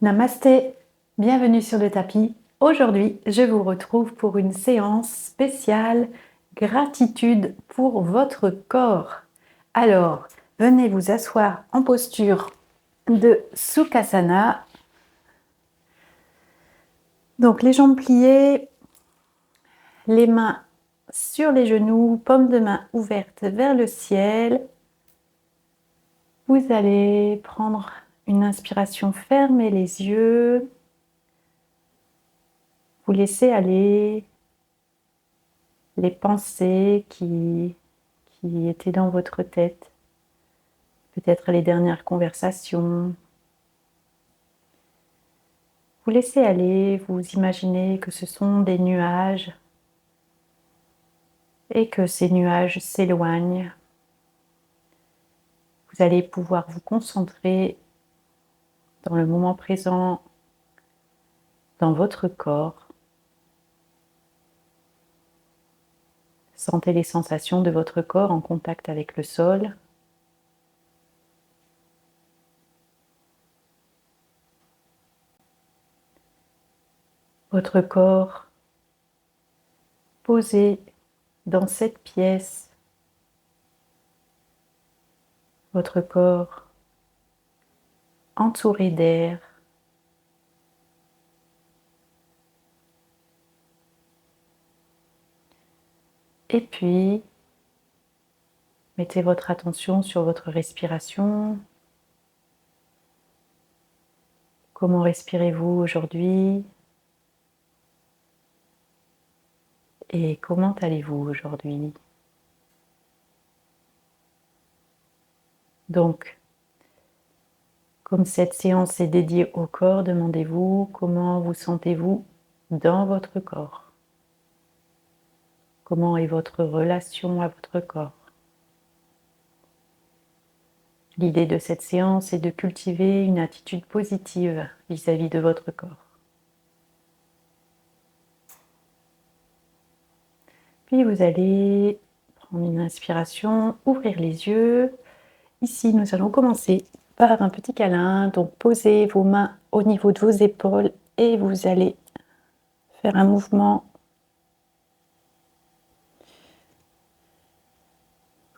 Namasté, bienvenue sur le tapis. Aujourd'hui, je vous retrouve pour une séance spéciale gratitude pour votre corps. Alors, venez vous asseoir en posture de Sukhasana. Donc, les jambes pliées, les mains sur les genoux, paumes de main ouvertes vers le ciel. Vous allez prendre une inspiration, fermez les yeux. Vous laissez aller les pensées qui étaient dans votre tête, peut-être les dernières conversations. Vous laissez aller, vous imaginez que ce sont des nuages et que ces nuages s'éloignent. Vous allez pouvoir vous concentrer dans le moment présent, dans votre corps. Sentez les sensations de votre corps en contact avec le sol. Votre corps posé dans cette pièce. Votre corps entouré d'air. Et puis, mettez votre attention sur votre respiration. Comment respirez-vous aujourd'hui? Et comment allez-vous aujourd'hui? Donc, comme cette séance est dédiée au corps, demandez-vous comment vous sentez-vous dans votre corps? Comment est votre relation à votre corps? L'idée de cette séance est de cultiver une attitude positive vis-à-vis de votre corps. Puis vous allez prendre une inspiration, ouvrir les yeux. Ici, nous allons commencer par un petit câlin. Donc, posez vos mains au niveau de vos épaules et vous allez faire un mouvement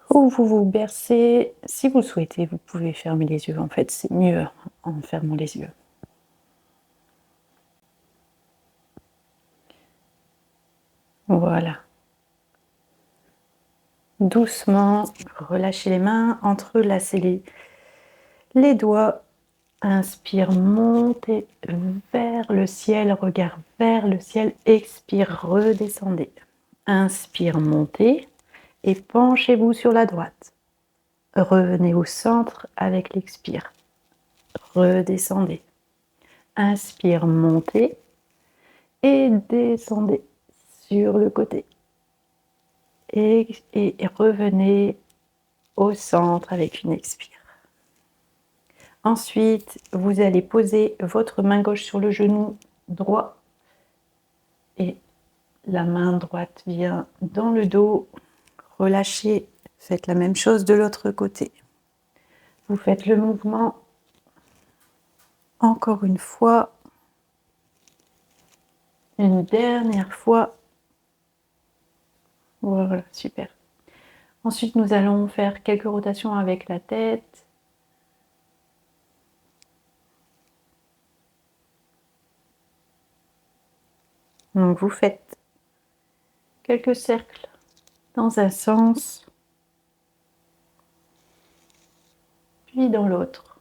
où vous vous bercez. Si vous le souhaitez, vous pouvez fermer les yeux. En fait, c'est mieux en fermant les yeux. Voilà. Doucement, relâchez les mains, entrelacez les doigts. Inspire, montez vers le ciel, regard vers le ciel. Expire, redescendez. Inspire, montez et penchez-vous sur la droite. Revenez au centre avec l'expire. Redescendez. Inspire, montez et descendez sur le côté. Et revenez au centre avec une expire. Ensuite, vous allez poser votre main gauche sur le genou droit et la main droite vient dans le dos. Relâchez, faites la même chose de l'autre côté. Vous faites le mouvement encore une fois, une dernière fois. Voilà, super. Ensuite, nous allons faire quelques rotations avec la tête. Donc, vous faites quelques cercles dans un sens, puis dans l'autre.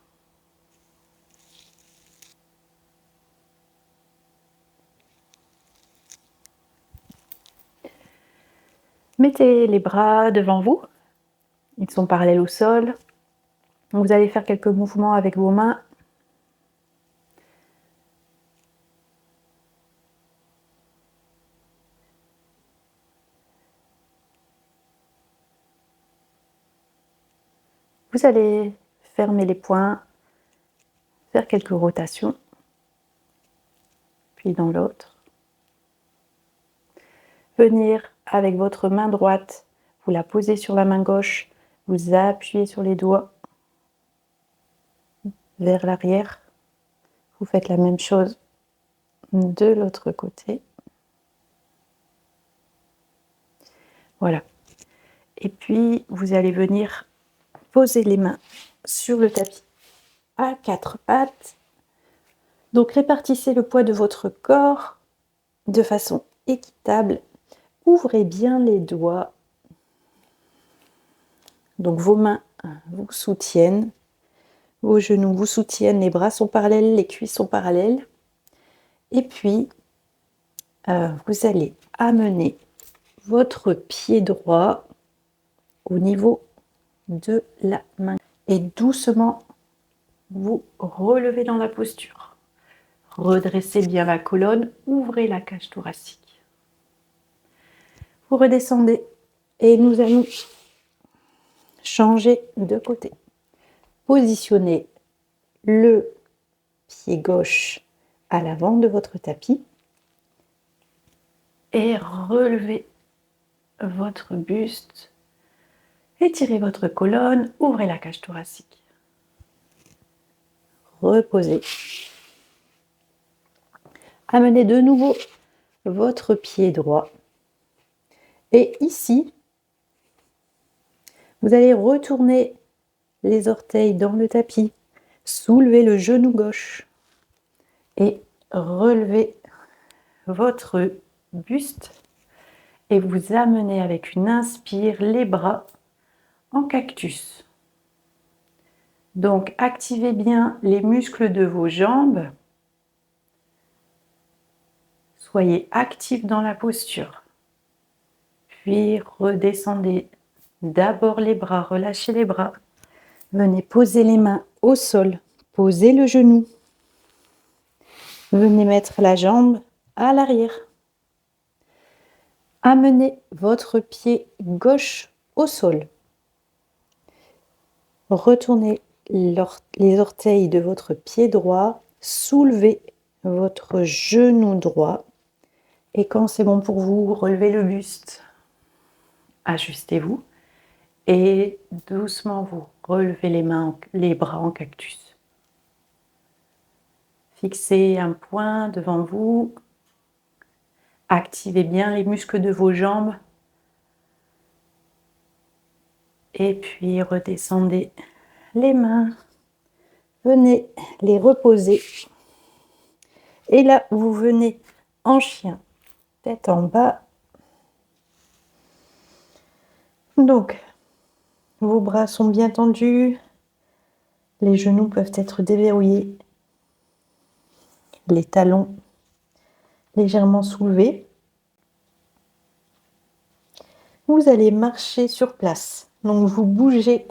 Mettez les bras devant vous, ils sont parallèles au sol. Vous allez faire quelques mouvements avec vos mains. Vous allez fermer les poings, faire quelques rotations, puis dans l'autre. Venir avec votre main droite, vous la posez sur la main gauche, vous appuyez sur les doigts vers l'arrière, Vous faites la même chose de l'autre côté. Voilà. Et puis, vous allez venir poser les mains sur le tapis à quatre pattes. Donc, répartissez le poids de votre corps de façon équitable. Ouvrez bien les doigts. Donc, vos mains vous soutiennent. Vos genoux vous soutiennent. Les bras sont parallèles, les cuisses sont parallèles. Et puis, vous allez amener votre pied droit au niveau de la main. Et doucement, vous relevez dans la posture. Redressez bien la colonne, ouvrez la cage thoracique. Vous redescendez et nous allons changer de côté. Positionnez le pied gauche à l'avant de votre tapis et relevez votre buste. Étirez votre colonne, ouvrez la cage thoracique. Reposez. Amenez de nouveau votre pied droit. Et ici, vous allez retourner les orteils dans le tapis. Soulevez le genou gauche et relevez votre buste. Et vous amenez avec une inspire les bras en cactus. Donc, activez bien les muscles de vos jambes. Soyez actifs dans la posture. Puis, redescendez d'abord les bras, relâchez les bras. Venez poser les mains au sol. Posez le genou. Venez mettre la jambe à l'arrière. Amenez votre pied gauche au sol. Retournez les orteils de votre pied droit. Soulevez votre genou droit. Et quand c'est bon pour vous, relevez le buste. Ajustez-vous. Et doucement, vous relevez les bras en cactus. Fixez un point devant vous. Activez bien les muscles de vos jambes. Et puis redescendez les mains. Venez les reposer. Et là, vous venez en chien, tête en bas. Donc, vos bras sont bien tendus. Les genoux peuvent être déverrouillés. Les talons légèrement soulevés. Vous allez marcher sur place. Donc, vous bougez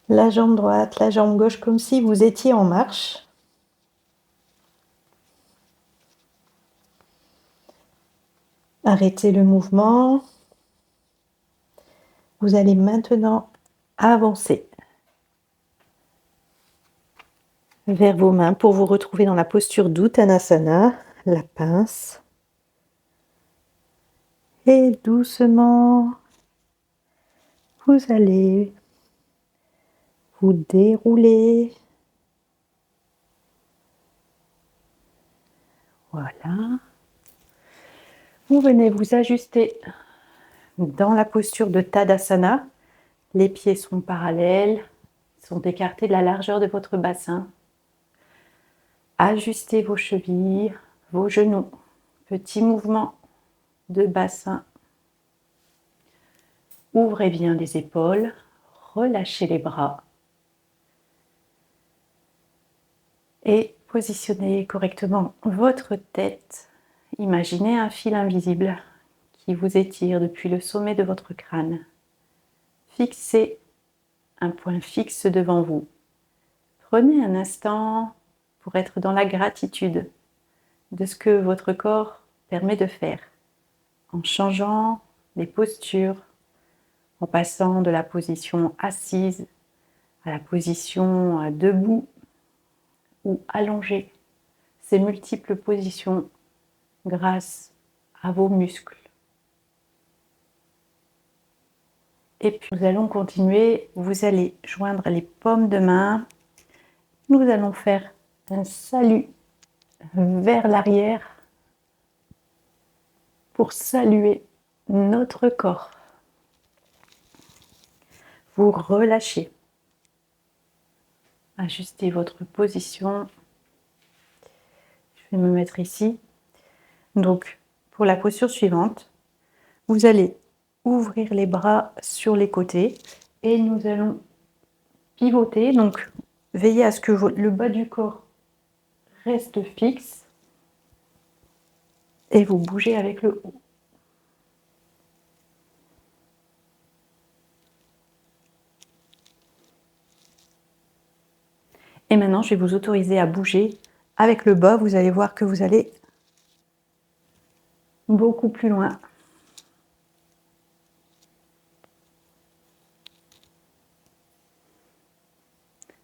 la jambe droite, la jambe gauche, comme si vous étiez en marche. Arrêtez le mouvement. Vous allez maintenant avancer vers vos mains pour vous retrouver dans la posture d'Uttanasana, la pince. Et doucement, vous allez vous dérouler. Voilà. Vous venez vous ajuster dans la posture de Tadasana. Les pieds sont parallèles, sont écartés de la largeur de votre bassin. Ajustez vos chevilles, vos genoux. Petit mouvement de bassin. Ouvrez bien les épaules, relâchez les bras. Et positionnez correctement votre tête. Imaginez un fil invisible qui vous étire depuis le sommet de votre crâne. Fixez un point fixe devant vous. Prenez un instant pour être dans la gratitude de ce que votre corps permet de faire, en changeant les postures, en passant de la position assise à la position debout ou allongée. Ces multiples positions grâce à vos muscles. Et puis nous allons continuer. Vous allez joindre les paumes de main. Nous allons faire un salut vers l'arrière pour saluer notre corps. Vous relâchez. Ajustez votre position. Je vais me mettre ici. Donc, pour la posture suivante, vous allez ouvrir les bras sur les côtés et nous allons pivoter. Donc, veillez à ce que le bas du corps reste fixe et vous bougez avec le haut. Et maintenant, je vais vous autoriser à bouger avec le bas. Vous allez voir que vous allez beaucoup plus loin.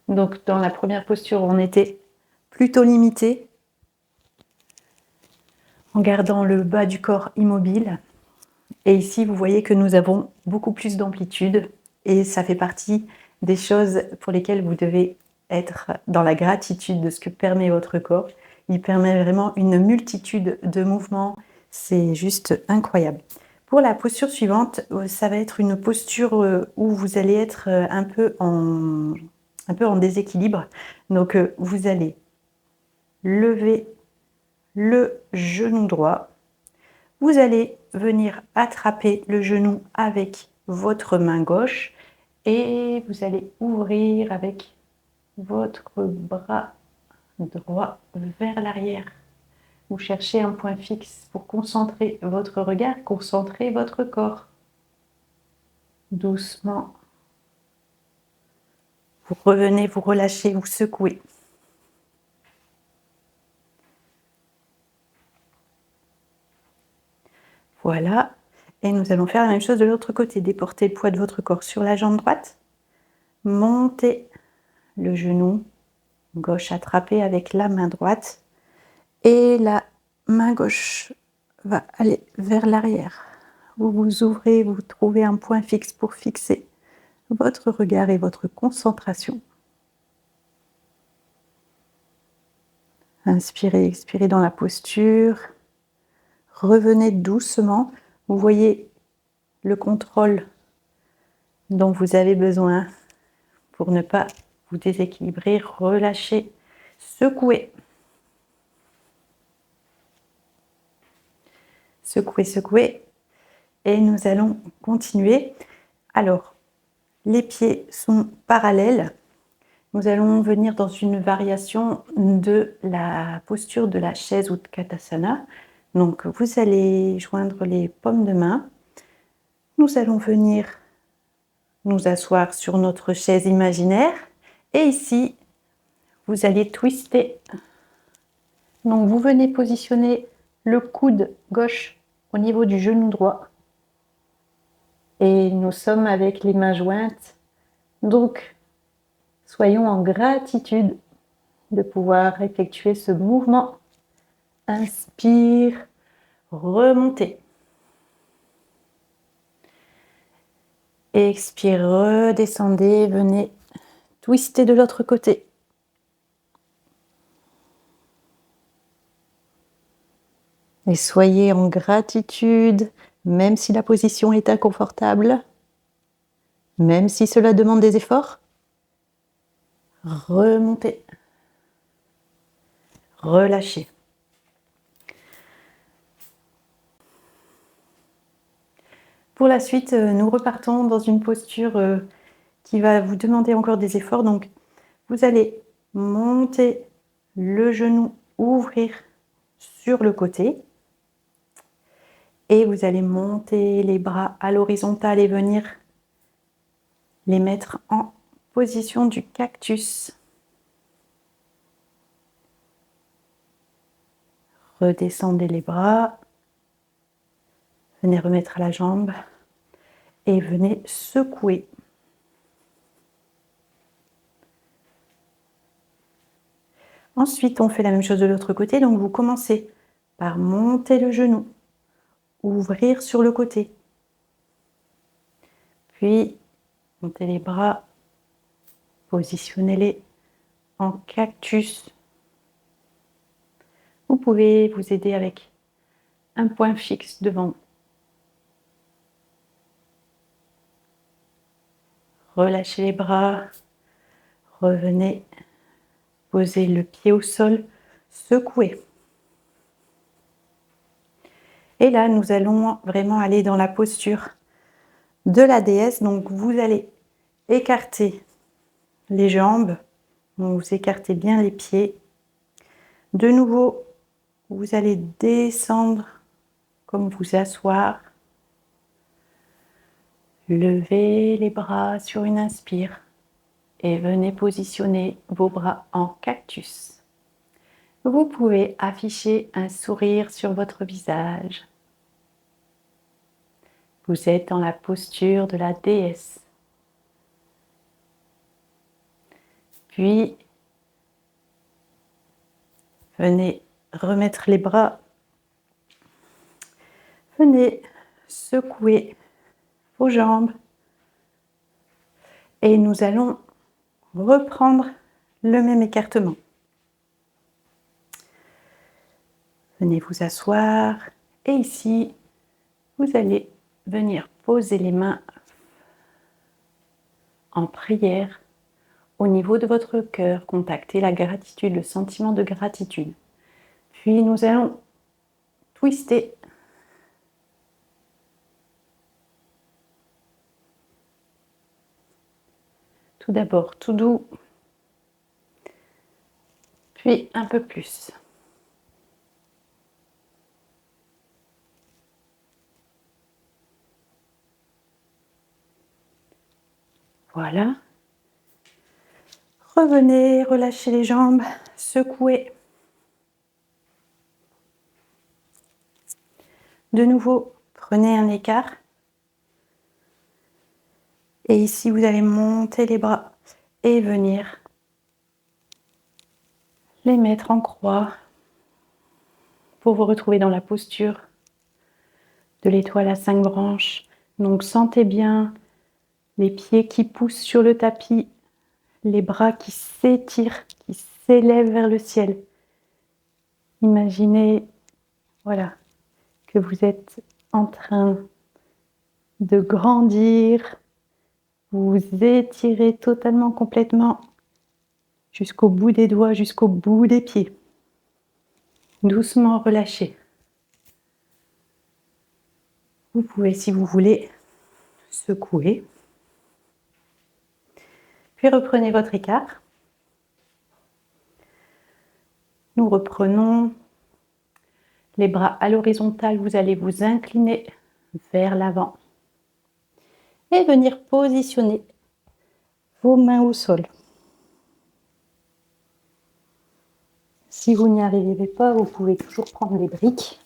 Donc, dans la première posture, on était plutôt limité, en gardant le bas du corps immobile. Et ici, vous voyez que nous avons beaucoup plus d'amplitude et ça fait partie des choses pour lesquelles vous devez être dans la gratitude de ce que permet votre corps. Il permet vraiment une multitude de mouvements, c'est juste incroyable. Pour la posture suivante, ça va être une posture où vous allez être un peu en déséquilibre. Donc, vous allez lever le genou droit. Vous allez venir attraper le genou avec votre main gauche et vous allez ouvrir avec votre bras droit vers l'arrière. Vous cherchez un point fixe pour concentrer votre regard, concentrer votre corps. Doucement. Vous revenez, vous relâchez, vous secouez. Voilà. Et nous allons faire la même chose de l'autre côté. Déportez le poids de votre corps sur la jambe droite. Montez le genou gauche attrapé avec la main droite. Et la main gauche va aller vers l'arrière. Vous vous ouvrez, vous trouvez un point fixe pour fixer votre regard et votre concentration. Inspirez, expirez dans la posture. Revenez doucement. Vous voyez le contrôle dont vous avez besoin pour ne pas vous déséquilibrer. Relâchez, secouez. Secouez, secouez. Et nous allons continuer. Alors, les pieds sont parallèles. Nous allons venir dans une variation de la posture de la chaise Utkatasana. Donc, vous allez joindre les paumes de main. Nous allons venir nous asseoir sur notre chaise imaginaire. Et ici, vous allez twister. Donc, vous venez positionner le coude gauche au niveau du genou droit. Et nous sommes avec les mains jointes. Donc, soyons en gratitude de pouvoir effectuer ce mouvement. Inspire, remontez. Expire, redescendez, venez twister de l'autre côté. Et soyez en gratitude, même si la position est inconfortable, même si cela demande des efforts. Remontez. Relâchez. Pour la suite, nous repartons dans une posture qui va vous demander encore des efforts. Donc, vous allez monter le genou, ouvrir sur le côté. Et vous allez monter les bras à l'horizontale et venir les mettre en position du cactus. Redescendez les bras. Venez remettre la jambe. Et venez secouer. Ensuite, on fait la même chose de l'autre côté. Donc, vous commencez par monter le genou. Ouvrir sur le côté. Puis, montez les bras. Positionnez-les en cactus. Vous pouvez vous aider avec un point fixe devant. Relâchez les bras, revenez, posez le pied au sol, secouez. Et là, nous allons vraiment aller dans la posture de la déesse. Donc, vous allez écarter les jambes, donc vous écartez bien les pieds. De nouveau, vous allez descendre comme vous asseoir. Levez les bras sur une inspire et venez positionner vos bras en cactus. Vous pouvez afficher un sourire sur votre visage. Vous êtes dans la posture de la déesse. Puis, venez remettre les bras. Venez secouer vos jambes. Et nous allons reprendre le même écartement. Venez vous asseoir. Et ici, vous allez venir poser les mains en prière au niveau de votre cœur. Contactez la gratitude, le sentiment de gratitude. Puis nous allons twister. Tout d'abord, tout doux. Puis un peu plus. Voilà. Revenez, relâchez les jambes, secouez. De nouveau, prenez un écart. Et ici, vous allez monter les bras et venir les mettre en croix pour vous retrouver dans la posture de l'étoile à 5 branches. Donc, sentez bien les pieds qui poussent sur le tapis, les bras qui s'étirent, qui s'élèvent vers le ciel. Imaginez, voilà, que vous êtes en train de grandir. Vous vous étirez totalement, complètement, jusqu'au bout des doigts, jusqu'au bout des pieds. Doucement relâchez. Vous pouvez, si vous voulez, secouer. Puis reprenez votre écart. Nous reprenons les bras à l'horizontale. Vous allez vous incliner vers l'avant et venir positionner vos mains au sol. Si vous n'y arrivez pas, vous pouvez toujours prendre des briques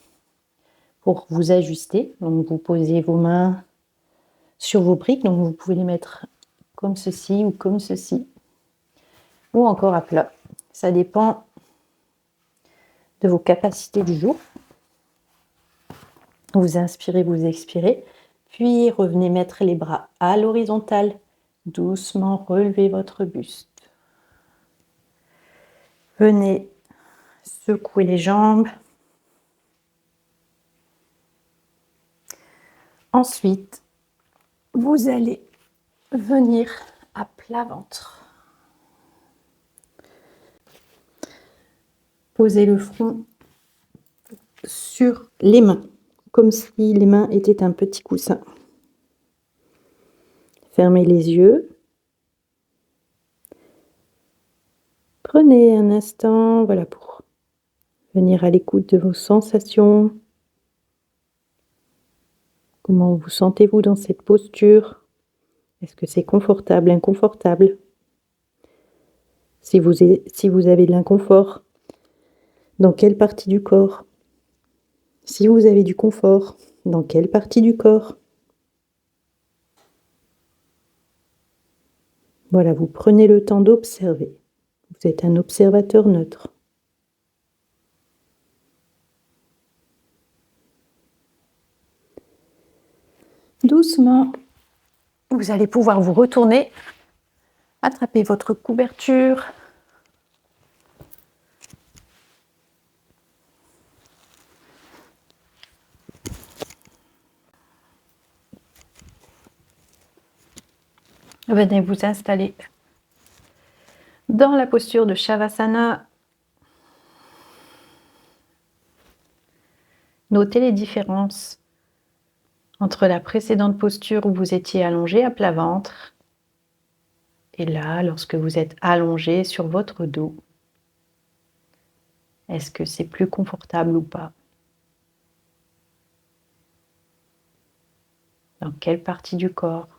pour vous ajuster. Donc vous posez vos mains sur vos briques, donc vous pouvez les mettre comme ceci ou comme ceci, ou encore à plat. Ça dépend de vos capacités du jour. Vous inspirez, vous expirez, puis revenez mettre les bras à l'horizontale. Doucement relevez votre buste. Venez secouer les jambes. Ensuite, vous allez venir à plat ventre. Posez le front sur les mains, comme si les mains étaient un petit coussin. Fermez les yeux. Prenez un instant, voilà, pour venir à l'écoute de vos sensations. Comment vous sentez-vous dans cette posture? Est-ce que c'est confortable, inconfortable? Si vous avez de l'inconfort, dans quelle partie du corps? Si vous avez du confort, dans quelle partie du corps? Voilà, vous prenez le temps d'observer. Vous êtes un observateur neutre. Doucement, vous allez pouvoir vous retourner, attraper votre couverture. Venez vous installer dans la posture de Shavasana. Notez les différences entre la précédente posture où vous étiez allongé à plat ventre et là, lorsque vous êtes allongé sur votre dos. Est-ce que c'est plus confortable ou pas? Dans quelle partie du corps?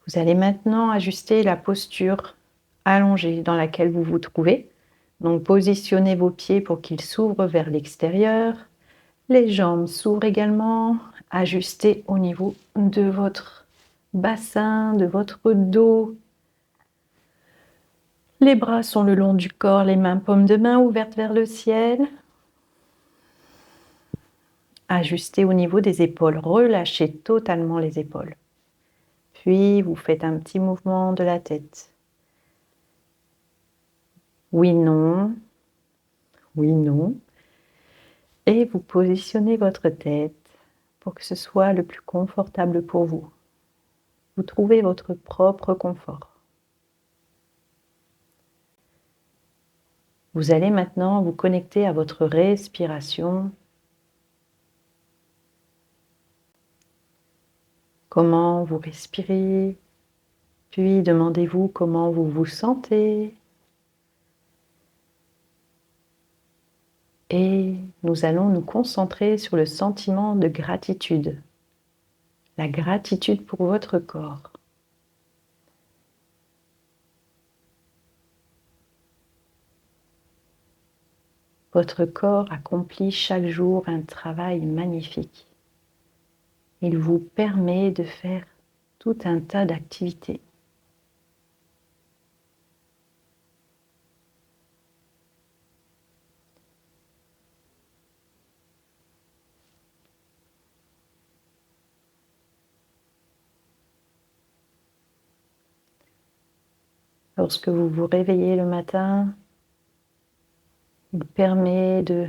Vous allez maintenant ajuster la posture allongée dans laquelle vous vous trouvez. Donc positionnez vos pieds pour qu'ils s'ouvrent vers l'extérieur. Les jambes s'ouvrent également. Ajustez au niveau de votre bassin, de votre dos. Les bras sont le long du corps, les mains paumes de main ouvertes vers le ciel. Ajustez au niveau des épaules, relâchez totalement les épaules. Puis vous faites un petit mouvement de la tête. Oui, non. Oui, non. Et vous positionnez votre tête pour que ce soit le plus confortable pour vous. Vous trouvez votre propre confort. Vous allez maintenant vous connecter à votre respiration. Comment vous respirez, puis demandez-vous comment vous vous sentez. Et nous allons nous concentrer sur le sentiment de gratitude. La gratitude pour votre corps. Votre corps accomplit chaque jour un travail magnifique. Il vous permet de faire tout un tas d'activités. Lorsque vous vous réveillez le matin, il permet de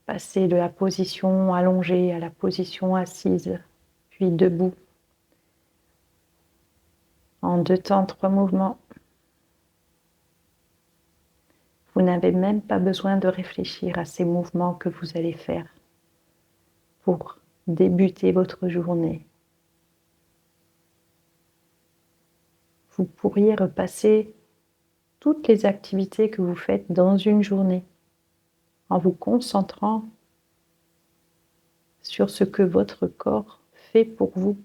passer de la position allongée à la position assise, puis debout, en 2 temps, 3 mouvements. Vous n'avez même pas besoin de réfléchir à ces mouvements que vous allez faire pour débuter votre journée. Vous pourriez repasser toutes les activités que vous faites dans une journée en vous concentrant sur ce que votre corps fait pour vous.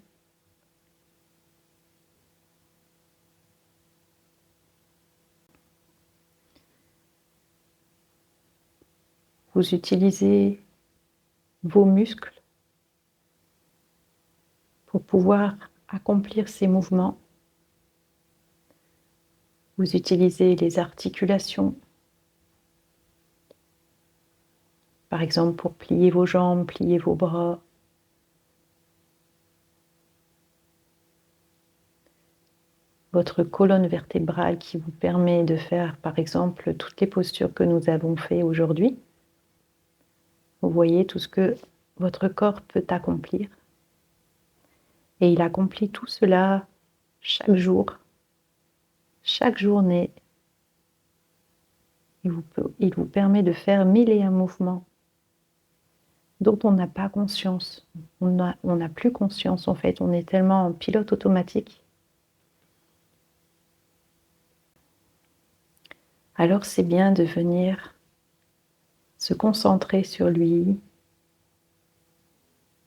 Vous utilisez vos muscles pour pouvoir accomplir ces mouvements. Vous utilisez les articulations, par exemple pour plier vos jambes, plier vos bras. Votre colonne vertébrale qui vous permet de faire, par exemple, toutes les postures que nous avons fait aujourd'hui. Vous voyez tout ce que votre corps peut accomplir. Et il accomplit tout cela chaque jour, chaque journée. Il vous permet de faire 1001 mouvements dont on n'a pas conscience. On n'a plus conscience en fait, on est tellement en pilote automatique. Alors c'est bien de venir se concentrer sur lui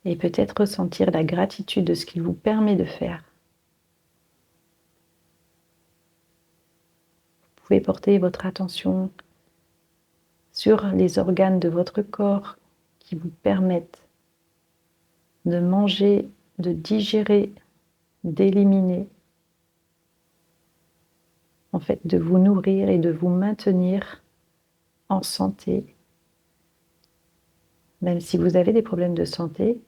et peut-être ressentir la gratitude de ce qu'il vous permet de faire. Vous pouvez porter votre attention sur les organes de votre corps qui vous permettent de manger, de digérer, d'éliminer, en fait de vous nourrir et de vous maintenir en santé. Même si vous avez des problèmes de santé,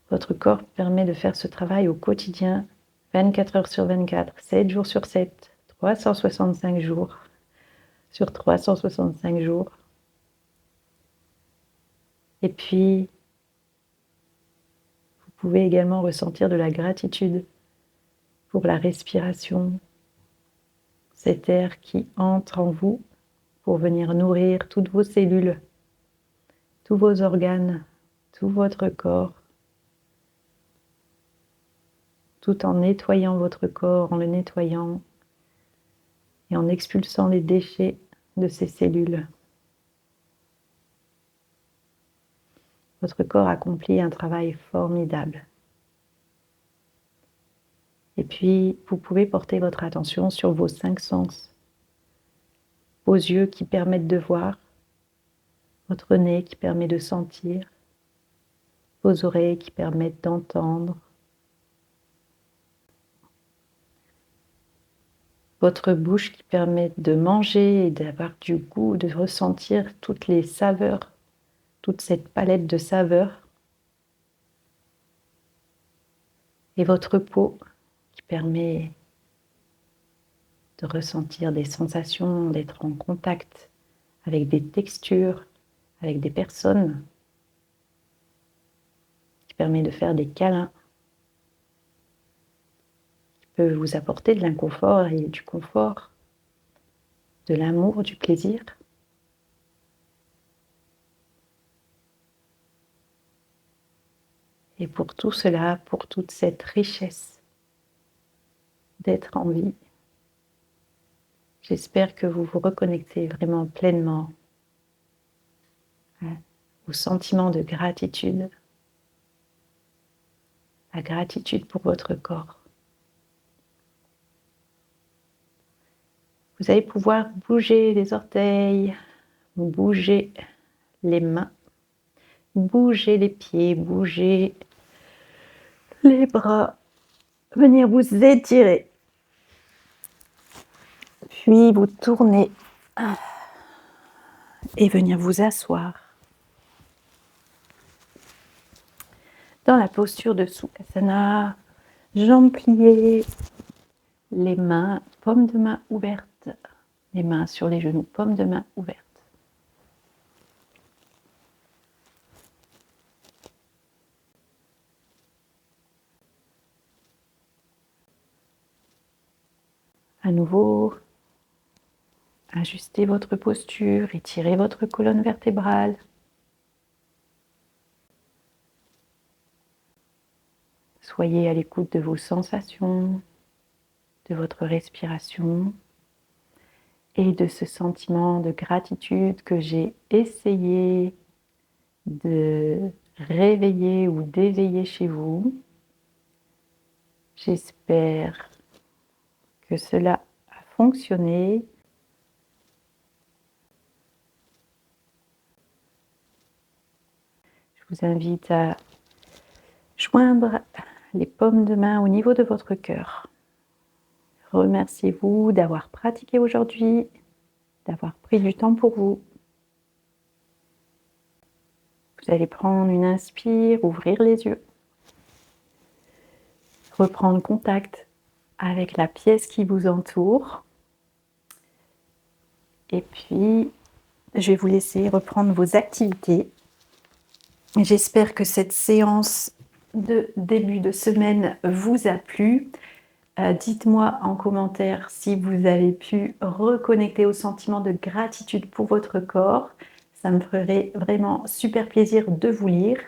votre corps permet de faire ce travail au quotidien, 24 heures sur 24, 7 jours sur 7, 365 jours sur 365 jours. Et puis, pouvez également ressentir de la gratitude pour la respiration, cet air qui entre en vous pour venir nourrir toutes vos cellules, tous vos organes, tout votre corps, tout en nettoyant votre corps, en le nettoyant et en expulsant les déchets de ces cellules. Votre corps accomplit un travail formidable. Et puis, vous pouvez porter votre attention sur vos 5 sens. Vos yeux qui permettent de voir, votre nez qui permet de sentir, vos oreilles qui permettent d'entendre, votre bouche qui permet de manger et d'avoir du goût, de ressentir toutes les saveurs, toute cette palette de saveurs, et votre peau qui permet de ressentir des sensations, d'être en contact avec des textures, avec des personnes, qui permet de faire des câlins, qui peut vous apporter de l'inconfort et du confort, de l'amour, du plaisir. Et pour tout cela, pour toute cette richesse d'être en vie, j'espère que vous vous reconnectez vraiment pleinement au sentiment de gratitude, la gratitude pour votre corps. Vous allez pouvoir bouger les orteils, bouger les mains, bouger les pieds, bouger les bras, venir vous étirer, puis vous tourner et venir vous asseoir dans la posture de Sukhasana, jambes pliées, les mains, paumes de main ouvertes, les mains sur les genoux, paumes de main ouvertes. À nouveau, ajustez votre posture, étirez votre colonne vertébrale. Soyez à l'écoute de vos sensations, de votre respiration et de ce sentiment de gratitude que j'ai essayé de réveiller ou d'éveiller chez vous. J'espère que cela a fonctionné. Je vous invite à joindre les paumes de main au niveau de votre cœur. Remerciez-vous d'avoir pratiqué aujourd'hui, d'avoir pris du temps pour vous. Vous allez prendre une inspire, ouvrir les yeux, reprendre contact avec la pièce qui vous entoure. Et puis, je vais vous laisser reprendre vos activités. J'espère que cette séance de début de semaine vous a plu. Dites-moi en commentaire si vous avez pu reconnecter au sentiment de gratitude pour votre corps. Ça me ferait vraiment super plaisir de vous lire.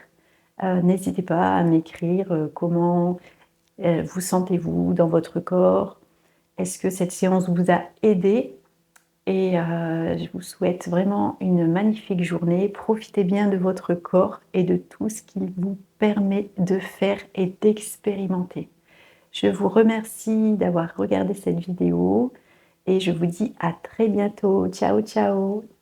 N'hésitez pas à m'écrire comment vous sentez-vous dans votre corps. Est-ce que cette séance vous a aidé? Et je vous souhaite vraiment une magnifique journée. Profitez bien de votre corps et de tout ce qu'il vous permet de faire et d'expérimenter. Je vous remercie d'avoir regardé cette vidéo et je vous dis à très bientôt. Ciao, ciao!